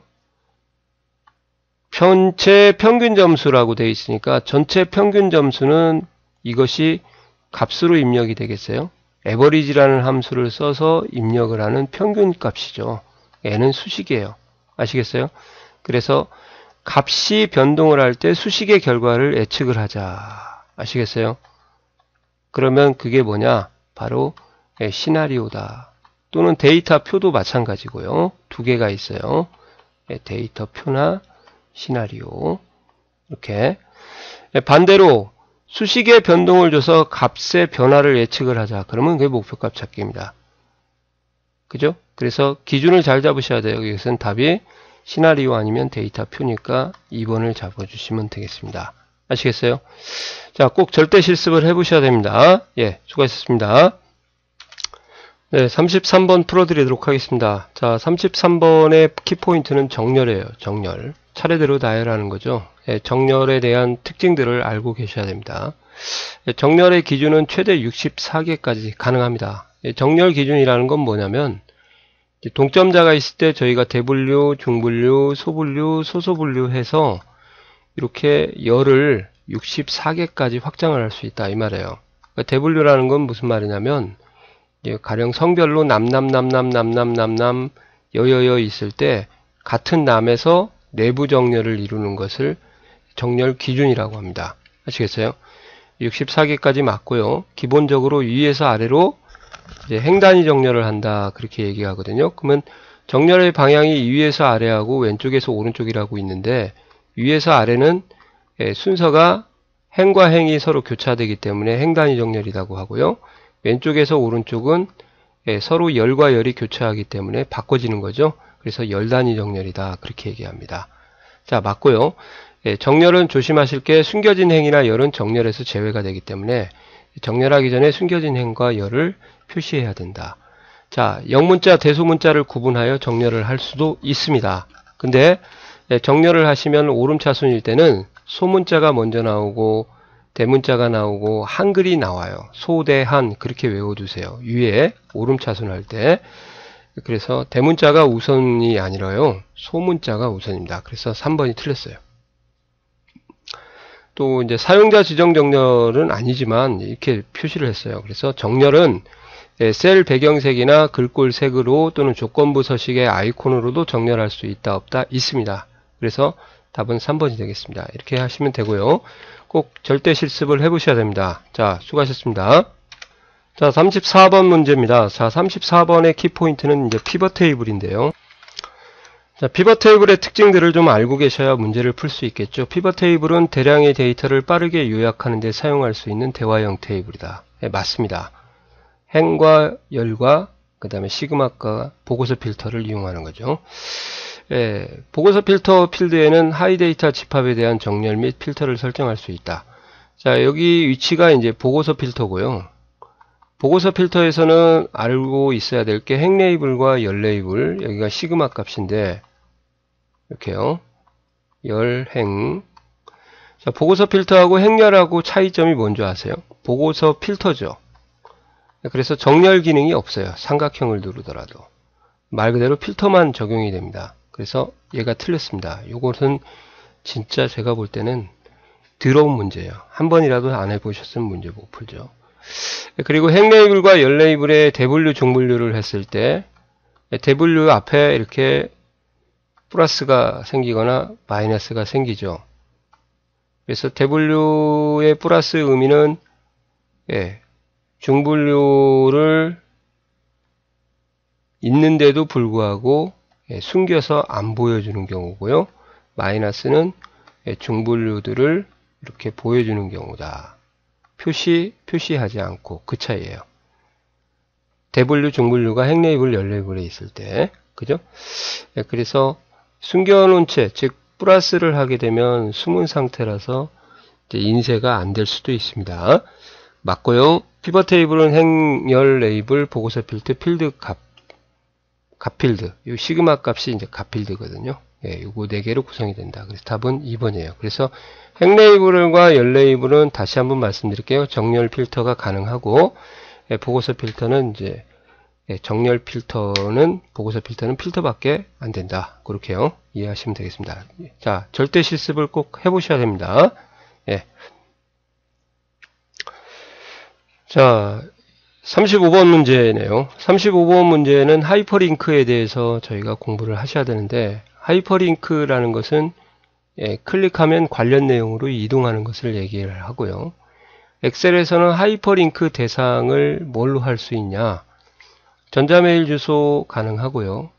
전체 평균 점수라고 되어 있으니까 전체 평균 점수는 이것이 값으로 입력이 되겠어요. 에버리지라는 함수를 써서 입력을 하는 평균 값이죠. 얘는 수식이에요. 아시겠어요? 그래서 값이 변동을 할 때 수식의 결과를 예측을 하자. 아시겠어요? 그러면 그게 뭐냐? 바로 시나리오다. 또는 데이터 표도 마찬가지고요. 두 개가 있어요. 데이터 표나 시나리오. 이렇게. 반대로 수식의 변동을 줘서 값의 변화를 예측을 하자. 그러면 그게 목표값 찾기입니다. 그죠? 그래서 기준을 잘 잡으셔야 돼요. 여기서는 답이 시나리오 아니면 데이터 표니까 2번을 잡아주시면 되겠습니다. 아시겠어요? 자, 꼭 절대 실습을 해보셔야 됩니다. 예, 수고하셨습니다. 네, 33번 풀어드리도록 하겠습니다. 자, 33번의 키포인트는 정렬이에요. 정렬. 차례대로 나열하는 거죠. 예, 정렬에 대한 특징들을 알고 계셔야 됩니다. 예, 정렬의 기준은 최대 64개까지 가능합니다. 예, 정렬 기준이라는 건 뭐냐면 동점자가 있을 때 저희가 대분류, 중분류, 소분류, 소소분류 해서 이렇게 열을 64개까지 확장을 할 수 있다 이 말이에요. 그러니까 대분류라는 건 무슨 말이냐면 가령 성별로 남남 여여여 있을 때 같은 남에서 내부 정렬을 이루는 것을 정렬 기준이라고 합니다. 아시겠어요? 64개까지 맞고요. 기본적으로 위에서 아래로 이제 행단위 정렬을 한다 그렇게 얘기하거든요. 그러면 정렬의 방향이 위에서 아래하고 왼쪽에서 오른쪽이라고 있는데 위에서 아래는 순서가 행과 행이 서로 교차되기 때문에 행단위 정렬이라고 하고요. 왼쪽에서 오른쪽은 서로 열과 열이 교차하기 때문에 바꿔지는 거죠. 그래서 열단위 정렬이다 그렇게 얘기합니다. 자, 맞고요. 정렬은 조심하실 게 숨겨진 행이나 열은 정렬에서 제외가 되기 때문에 정렬하기 전에 숨겨진 행과 열을 표시해야 된다. 자, 영문자, 대소문자를 구분하여 정렬을 할 수도 있습니다. 근데 정렬을 하시면 오름차순일 때는 소문자가 먼저 나오고 대문자가 나오고 한글이 나와요. 소대한 그렇게 외워두세요. 위에 오름차순 할 때. 그래서 대문자가 우선이 아니라요. 소문자가 우선입니다. 그래서 3번이 틀렸어요. 또 이제 사용자 지정 정렬은 아니지만 이렇게 표시를 했어요. 그래서 정렬은 셀 배경색이나 글꼴 색으로 또는 조건부 서식의 아이콘으로도 정렬할 수 있다 없다 있습니다. 그래서 답은 3번이 되겠습니다. 이렇게 하시면 되고요. 꼭 절대 실습을 해보셔야 됩니다. 자, 수고하셨습니다. 자, 34번 문제입니다. 자, 34번의 키포인트는 이제 피벗 테이블인데요. 자, 피벗 테이블의 특징들을 좀 알고 계셔야 문제를 풀 수 있겠죠. 피벗 테이블은 대량의 데이터를 빠르게 요약하는 데 사용할 수 있는 대화형 테이블이다. 네, 맞습니다. 행과 열과 그 다음에 시그마과 보고서 필터를 이용하는 거죠. 예, 보고서 필터 필드에는 하이 데이터 집합에 대한 정렬 및 필터를 설정할 수 있다. 자, 여기 위치가 이제 보고서 필터고요. 보고서 필터에서는 알고 있어야 될 게 행 레이블과 열 레이블, 여기가 시그마 값인데 이렇게요. 열, 행. 자, 보고서 필터하고 행열하고 차이점이 뭔지 아세요? 보고서 필터죠. 그래서 정렬 기능이 없어요. 삼각형을 누르더라도. 말 그대로 필터만 적용이 됩니다. 그래서 얘가 틀렸습니다. 요것은 진짜 제가 볼 때는 더러운 문제예요. 한 번이라도 안 해보셨으면 문제 못 풀죠. 그리고 행 레이블과 열 레이블의 대분류, 중분류를 했을 때 W 앞에 이렇게 플러스가 생기거나 마이너스가 생기죠. 그래서 W의 플러스 의미는 중분류를 있는데도 불구하고 숨겨서 안 보여주는 경우고요. 마이너스는 중분류들을 이렇게 보여주는 경우다. 표시하지 않고 그 차이예요. 대분류, 중분류가 행레이블, 열레이블에 있을 때, 그죠? 그래서 숨겨놓은 채, 즉 플러스를 하게 되면 숨은 상태라서 이제 인쇄가 안 될 수도 있습니다. 맞고요. 피벗 테이블은 행, 열, 레이블, 보고서 필드, 필드 값필드. 이 시그마 값이 이제 값필드거든요. 요거 4개로 구성이 된다. 그래서 답은 2번이에요. 그래서 행 레이블과 열 레이블은 다시 한번 말씀드릴게요. 정렬 필터가 가능하고, 보고서 필터는 이제 정렬 필터는 보고서 필터는 필터밖에 안 된다. 그렇게요. 이해하시면 되겠습니다. 자, 절대 실습을 꼭 해보셔야 됩니다. 자, 35번 문제네요. 35번 문제는 하이퍼링크에 대해서 저희가 공부를 하셔야 되는데, 하이퍼링크라는 것은 클릭하면 관련 내용으로 이동하는 것을 얘기를 하고요. 엑셀에서는 하이퍼링크 대상을 뭘로 할 수 있냐? 전자메일 주소 가능하고요.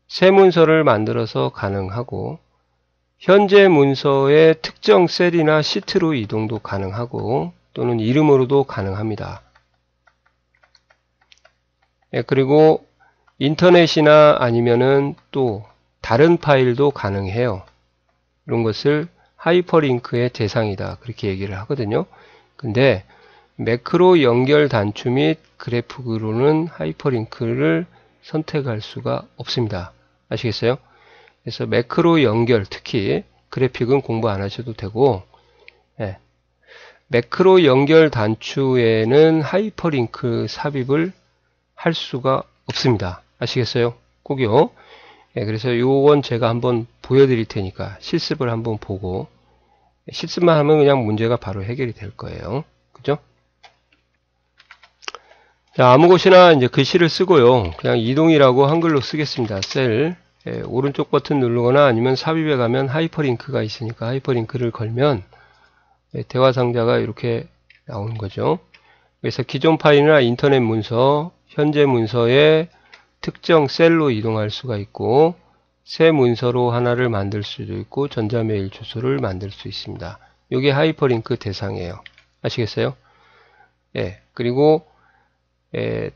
새 문서를 만들어서 가능하고, 현재 문서의 특정 셀이나 시트로 이동도 가능하고, 또는 이름으로도 가능합니다. 그리고 인터넷이나 아니면은 또 다른 파일도 가능해요. 이런 것을 하이퍼링크의 대상이다. 그렇게 얘기를 하거든요. 근데 매크로 연결 단추 및 그래프로는 하이퍼링크를 선택할 수가 없습니다. 아시겠어요? 그래서 매크로 연결, 특히 그래픽은 공부 안 하셔도 되고, 매크로 연결 단추에는 하이퍼링크 삽입을 할 수가 없습니다. 아시겠어요? 꼭요. 그래서 요건 제가 한번 보여드릴 테니까 실습을 한번 보고, 실습만 하면 그냥 문제가 바로 해결이 될 거예요. 그죠? 자, 아무 곳이나 이제 글씨를 쓰고요. 그냥 이동이라고 한글로 쓰겠습니다. 셀, 오른쪽 버튼 누르거나 아니면 삽입에 가면 하이퍼링크가 있으니까 하이퍼링크를 걸면 대화 상자가 이렇게 나오는 거죠. 그래서 기존 파일이나 인터넷 문서, 현재 문서의 특정 셀로 이동할 수가 있고, 새 문서로 하나를 만들 수도 있고, 전자메일 주소를 만들 수 있습니다. 이게 하이퍼링크 대상이에요. 아시겠어요? 그리고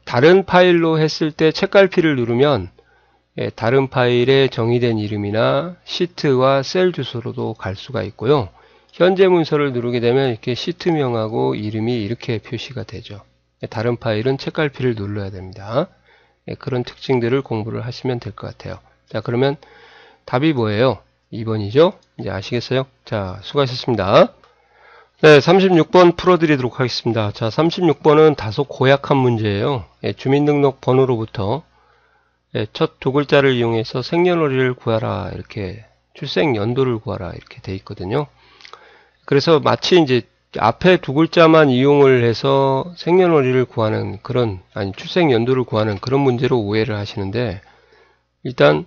다른 파일로 했을 때 책갈피를 누르면 다른 파일에 정의된 이름이나 시트와 셀 주소로도 갈 수가 있고요. 현재 문서를 누르게 되면 이렇게 시트명하고 이름이 이렇게 표시가 되죠. 다른 파일은 책갈피를 눌러야 됩니다. 그런 특징들을 공부를 하시면 될 것 같아요. 자, 그러면 답이 뭐예요? 2번이죠? 이제 아시겠어요? 자, 수고하셨습니다. 네, 36번 풀어드리도록 하겠습니다. 자, 36번은 다소 고약한 문제예요. 주민등록 번호로부터 첫 두 글자를 이용해서 생년월일을 구하라, 이렇게 출생 연도를 구하라 이렇게 돼 있거든요. 그래서 마치 이제 앞에 두 글자만 이용을 해서 생년월일을 구하는 그런, 아니 출생 연도를 구하는 그런 문제로 오해를 하시는데, 일단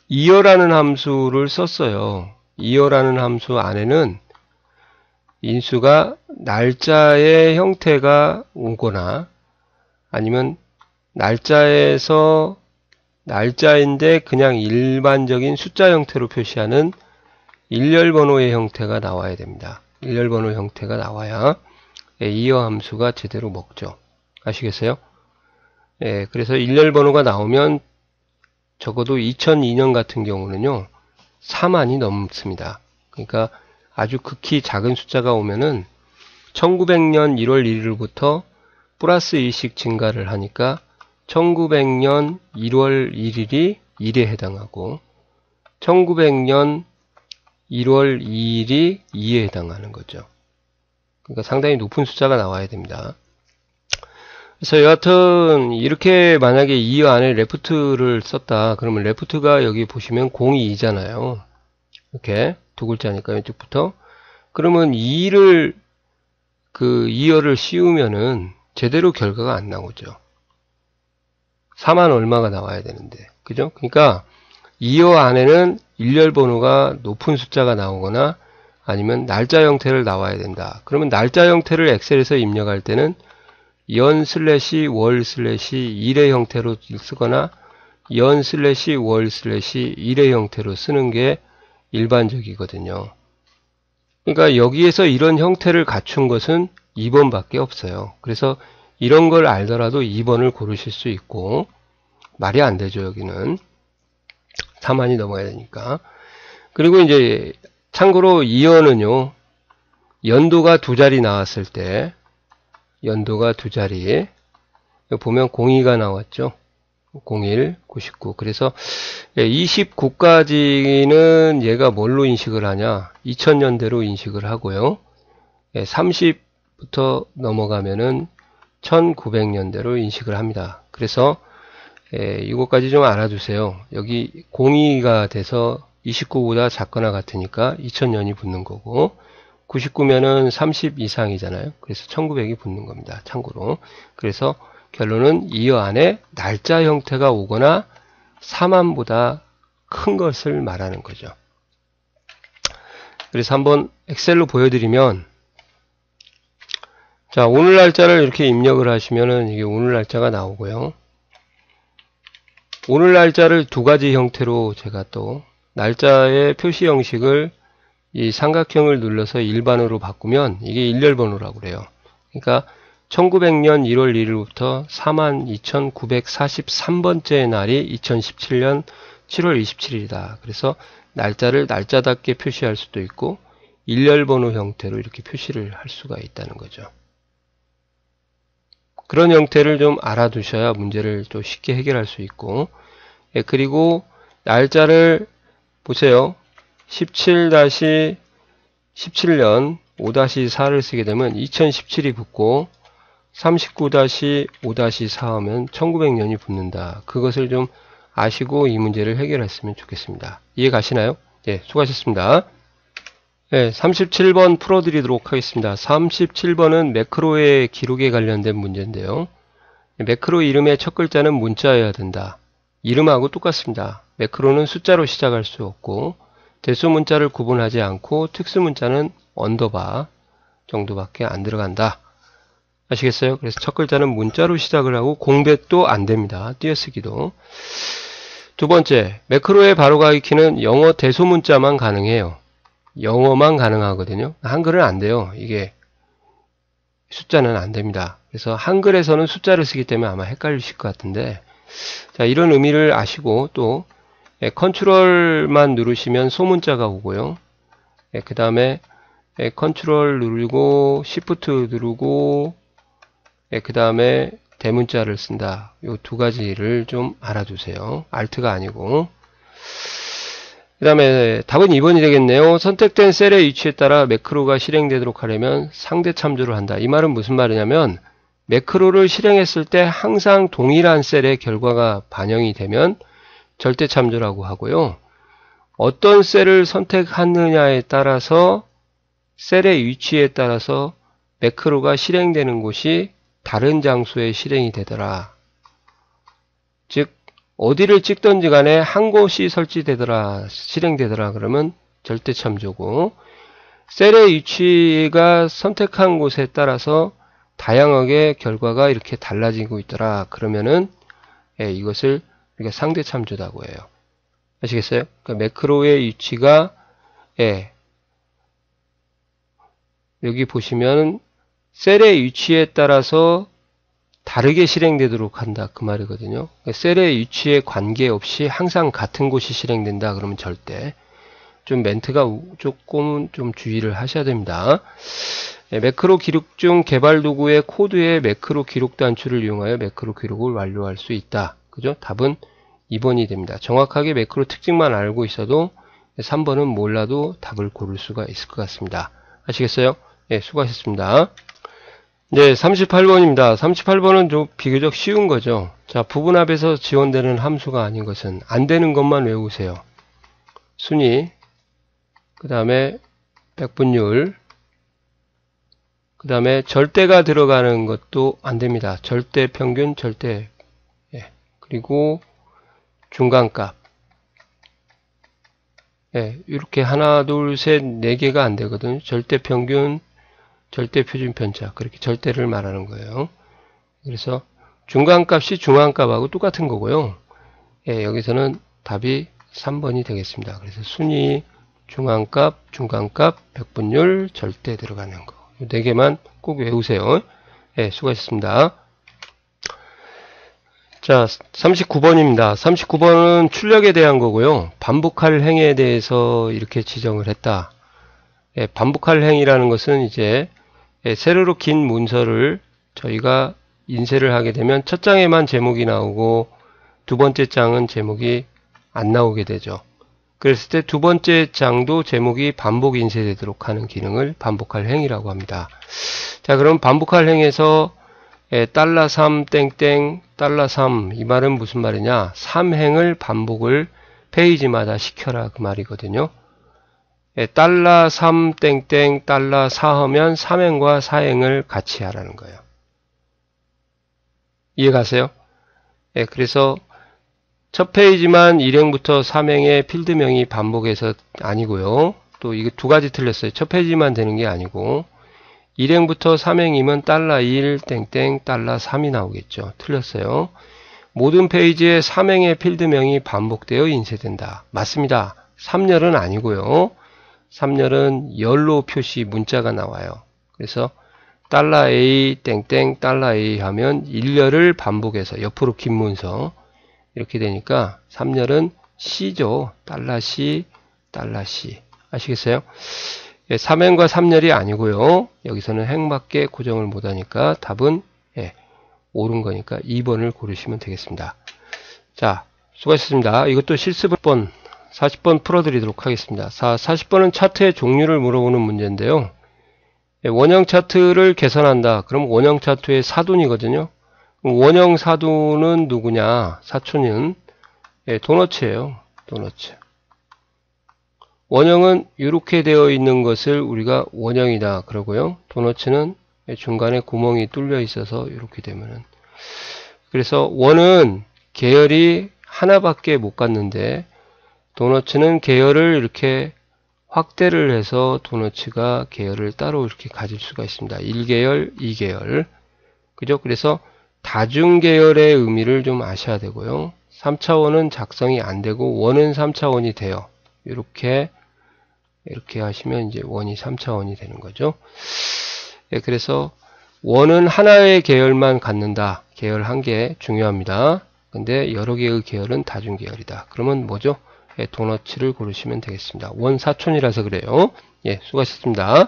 이어라는 함수를 썼어요. 이어라는 함수 안에는 인수가 날짜의 형태가 오거나 아니면 날짜에서 날짜인데 그냥 일반적인 숫자 형태로 표시하는 일렬번호의 형태가 나와야 됩니다. 일렬번호 형태가 나와야 이어 함수가 제대로 먹죠. 아시겠어요? 그래서 일렬번호가 나오면 적어도 2002년 같은 경우는요, 4만이 넘습니다. 그러니까 아주 극히 작은 숫자가 오면은 1900년 1월 1일부터 플러스 1씩 증가를 하니까 1900년 1월 1일이 1에 해당하고 1900년 1월 2일이 2에 해당하는 거죠. 그러니까 상당히 높은 숫자가 나와야 됩니다. 그래서 여하튼 이렇게 만약에 2 안에 레프트를 썼다. 그러면 레프트가 여기 보시면 02잖아요. 이렇게 두 글자니까 왼쪽부터. 그러면 2를 그 2열을 씌우면은 제대로 결과가 안 나오죠. 4만 얼마가 나와야 되는데. 그죠? 그러니까 이어 안에는 일렬 번호가 높은 숫자가 나오거나 아니면 날짜 형태를 나와야 된다. 그러면 날짜 형태를 엑셀에서 입력할 때는 연 슬래시 월 슬래시 일의 형태로 쓰거나 연 슬래시 월 슬래시 일의 형태로 쓰는 게 일반적이거든요. 그러니까 여기에서 이런 형태를 갖춘 것은 2번밖에 없어요. 그래서 이런 걸 알더라도 2번을 고르실 수 있고, 말이 안 되죠, 여기는. 4만이 넘어야 되니까. 그리고 이제 참고로 이어는요, 연도가 두 자리 나왔을 때, 연도가 두 자리, 여기 보면 02가 나왔죠. 01, 99. 그래서 29까지는 얘가 뭘로 인식을 하냐? 2000년대로 인식을 하고요. 30부터 넘어가면은 1900년대로 인식을 합니다. 그래서 이것까지 좀 알아두세요. 여기 02가 돼서 29보다 작거나 같으니까 2000년이 붙는 거고, 99면은 30 이상이잖아요. 그래서 1900이 붙는 겁니다. 참고로. 그래서 결론은 이어 안에 날짜 형태가 오거나 4만보다 큰 것을 말하는 거죠. 그래서 한번 엑셀로 보여드리면, 자, 오늘 날짜를 이렇게 입력을 하시면은 이게 오늘 날짜가 나오고요. 오늘 날짜를 두 가지 형태로 제가 또 날짜의 표시 형식을 이 삼각형을 눌러서 일반으로 바꾸면 이게 일렬번호라고 그래요. 그러니까 1900년 1월 1일부터 42,943번째 날이 2017년 7월 27일이다. 그래서 날짜를 날짜답게 표시할 수도 있고 일렬번호 형태로 이렇게 표시를 할 수가 있다는 거죠. 그런 형태를 좀 알아두셔야 문제를 좀 쉽게 해결할 수 있고, 그리고 날짜를 보세요. 17-17년 5-4를 쓰게 되면 2017이 붙고 39-5-4 하면 1900년이 붙는다. 그것을 좀 아시고 이 문제를 해결했으면 좋겠습니다. 이해 가시나요? 네, 수고하셨습니다. 네, 37번 풀어드리도록 하겠습니다. 37번은 매크로의 기록에 관련된 문제인데요. 매크로 이름의 첫 글자는 문자여야 된다. 이름하고 똑같습니다. 매크로는 숫자로 시작할 수 없고 대수 문자를 구분하지 않고 특수 문자는 언더바 정도밖에 안 들어간다. 아시겠어요? 그래서 첫 글자는 문자로 시작을 하고 공백도 안 됩니다. 띄어쓰기도. 두 번째, 매크로의 바로가기 키는 영어 대소문자만 가능해요. 영어만 가능하거든요. 한글은 안 돼요. 이게 숫자는 안 됩니다. 그래서 한글에서는 숫자를 쓰기 때문에 아마 헷갈리실 것 같은데, 자, 이런 의미를 아시고 또 컨트롤만 누르시면 소문자가 오고요. 그 다음에 컨트롤 누르고 시프트 누르고 그 다음에 대문자를 쓴다. 이 두 가지를 좀 알아두세요. 알트가 아니고. 그 다음에 답은 2번이 되겠네요. 선택된 셀의 위치에 따라 매크로가 실행되도록 하려면 상대 참조를 한다. 이 말은 무슨 말이냐면 매크로를 실행했을 때 항상 동일한 셀의 결과가 반영이 되면 절대 참조라고 하고요. 어떤 셀을 선택하느냐에 따라서 셀의 위치에 따라서 매크로가 실행되는 곳이 다른 장소에 실행이 되더라. 즉 어디를 찍든지 간에 한 곳이 설치되더라, 실행되더라 그러면 절대 참조고, 셀의 위치가 선택한 곳에 따라서 다양하게 결과가 이렇게 달라지고 있더라 그러면은 이것을 우리가 상대 참조라고 해요. 아시겠어요? 그러니까 매크로의 위치가 여기 보시면 셀의 위치에 따라서 다르게 실행되도록 한다 그 말이거든요. 그러니까 셀의 위치에 관계없이 항상 같은 곳이 실행된다 그러면 절대. 좀 멘트가 조금 좀 주의를 하셔야 됩니다. 매크로 기록 중 개발 도구의 코드의 매크로 기록 단추를 이용하여 매크로 기록을 완료할 수 있다. 그죠? 답은 2번이 됩니다. 정확하게 매크로 특징만 알고 있어도 3번은 몰라도 답을 고를 수가 있을 것 같습니다. 아시겠어요? 네, 수고하셨습니다. 네, 38번입니다. 38번은 좀 비교적 쉬운 거죠. 자, 부분합에서 지원되는 함수가 아닌 것은 안 되는 것만 외우세요. 순위, 그 다음에 백분율, 그 다음에 절대가 들어가는 것도 안 됩니다. 절대 평균, 절대, 그리고 중간값. 예, 이렇게 하나, 둘, 셋, 네 개가 안 되거든요. 절대평균, 절대표준 편차. 그렇게 절대를 말하는 거예요. 그래서 중간값이 중앙값하고 똑같은 거고요. 예, 여기서는 답이 3번이 되겠습니다. 그래서 순위, 중앙값, 중간값, 백분율, 절대 들어가는 거. 이 네 개만 꼭 외우세요. 예, 수고하셨습니다. 자, 39번입니다. 39번은 출력에 대한 거고요. 반복할 행에 대해서 이렇게 지정을 했다. 예, 반복할 행이라는 것은 이제 세로로 긴 문서를 저희가 인쇄를 하게 되면 첫 장에만 제목이 나오고 두 번째 장은 제목이 안 나오게 되죠. 그랬을 때 두 번째 장도 제목이 반복 인쇄되도록 하는 기능을 반복할 행이라고 합니다. 자, 그럼 반복할 행에서 $3 땡땡 $3 이 말은 무슨 말이냐? 3행을 반복을 페이지마다 시켜라 그 말이거든요. $3 땡땡 $4 하면 3행과 4행을 같이 하라는 거예요. 이해가세요? 예, 그래서 첫 페이지만 1행부터 3행의 필드명이 반복해서 아니고요. 또 이게 두 가지 틀렸어요. 첫 페이지만 되는 게 아니고 1행부터 3행이면 $1 땡땡 $3이 나오겠죠. 틀렸어요. 모든 페이지에 3행의 필드명이 반복되어 인쇄된다. 맞습니다. 3열은 아니고요. 3열은 열로 표시 문자가 나와요. 그래서 $A 땡땡 $A 하면 1열을 반복해서 옆으로 긴 문서 이렇게 되니까 3열은 C죠. $C $C 아시겠어요? 3행과 3열이 아니고요. 여기서는 행밖에 고정을 못하니까 답은 옳은 거니까 2번을 고르시면 되겠습니다. 자, 수고하셨습니다. 이것도 실습번 40번 풀어드리도록 하겠습니다. 40번은 차트의 종류를 물어보는 문제인데요. 원형 차트를 개선한다. 그럼 원형 차트의 사둔이거든요. 원형 사둔은 누구냐? 사촌은 도너츠예요. 도너츠. 원형은 이렇게 되어 있는 것을 우리가 원형이다 그러고요. 도너츠는 중간에 구멍이 뚫려 있어서 이렇게 되면은, 그래서 원은 계열이 하나밖에 못 갖는데 도너츠는 계열을 이렇게 확대를 해서 도너츠가 계열을 따로 이렇게 가질 수가 있습니다. 1계열, 2계열. 그죠? 그래서 다중계열의 의미를 좀 아셔야 되고요. 3차원은 작성이 안 되고 원은 3차원이 돼요. 이렇게 하시면 이제 원이 3차원이 되는 거죠. 예, 그래서 원은 하나의 계열만 갖는다. 계열 한 개 중요합니다. 근데 여러 개의 계열은 다중계열이다. 그러면 뭐죠? 도너츠를 고르시면 되겠습니다. 원 사촌이라서 그래요. 예, 수고하셨습니다.